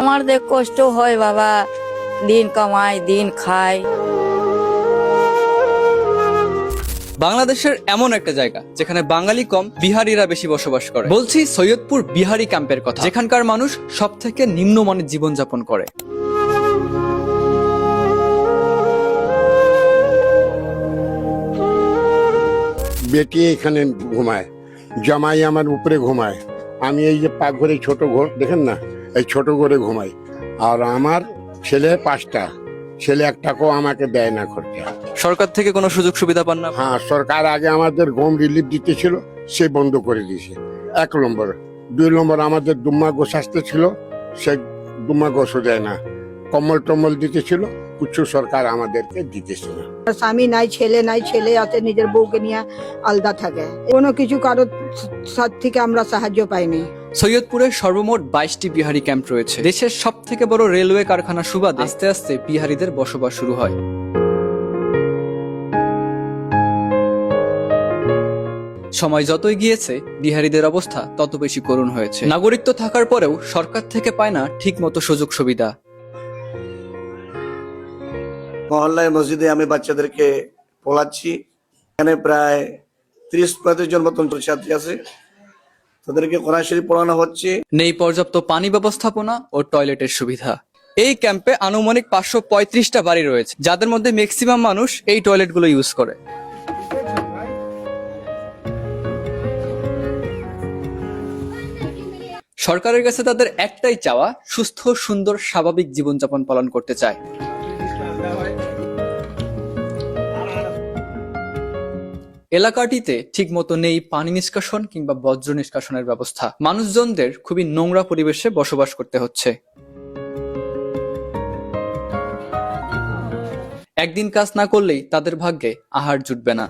আমাদের কষ্ট হয় বাবা, দিন কামাই দিন খাই। বাংলাদেশের এমন একটা জায়গা যেখানে বাঙালি কম, বিহারিরা বেশি বসবাস করে। বলছি সৈয়দপুর বিহারি ক্যাম্পের কথা, যেখানকার মানুষ সব থেকে নিম্নমানের জীবনযাপন করে। বেটি এখানে ঘুমায়, জামাই আমার উপরে ঘুমায়, আমি এই যে পাকঘরে ছোট ঘর দেখেন না, এই ছোট ঘরে ঘুমাই। আর আমার ছেলে 5টা, ছেলে 1 টাকাও আমাকে দেয় না খরচা। সরকার থেকে কোনো সুযোগ সুবিধা পান না? হ্যাঁ, সরকার আগে আমাদের গম রিলিফ দিতেছিল, সে বন্ধ করে দিয়েছে। 1 নম্বর। 2 নম্বর, আমাদের দুম্মা গোস আসতে ছিল, সে দুম্মা গোসও দেয় না। কম্বল টম্বল দিতেছিল, কিছু সরকার আমাদেরকে দিতেছে না। স্বামী নাই, ছেলে আছে, নিজের বউকে নিয়ে আলাদা থাকে। কোনো কিছু কারোর সাথ থেকে আমরা সাহায্য পাইনি। সৈয়দপুরে সর্বমোট 22টি বিহারি ক্যাম্প রয়েছে। দেশের সব থেকে বড় রেলওয়ে কারখানা সুবাদে আস্তে আস্তে বিহারিদের বসবাস শুরু হয়। সময় যতই গিয়েছে, বিহারিদের অবস্থা তত বেশি করুণ হয়েছে। নাগরিকত্ব থাকার পরেও সরকার থেকে পায় না ঠিক মতো সুযোগ সুবিধা। মহল্লায় মসজিদে আমি বাচ্চাদেরকে পড়াচ্ছি। এখানে প্রায় 30-35 জন মতন ছাত্রী আছে, তাদেরকে কোরআন শরীফ পড়ানো হচ্ছে। নেই পর্যাপ্ত পানি ব্যবস্থাপনা ও টয়লেটের সুবিধা। এই ক্যাম্পে আনুমানিক 535টা বাড়ি রয়েছে, যাদের মধ্যে ম্যাক্সিমাম মানুষ এই টয়লেটগুলো ইউজ করে। সরকারের কাছে তাদের একটাই চাওয়া, সুস্থ সুন্দর স্বাভাবিক জীবনযাপন পালন করতে চায়। এলাকাটিতে ঠিকমতো নেই পানি নিষ্কাশন কিংবা বর্জ্য নিষ্কাশনের ব্যবস্থা। মানুষজনদের খুবই নোংরা পরিবেশে বসবাস করতে হচ্ছে। একদিন কাজ না করলেই তাদের ভাগ্যে আহার জুটবে না।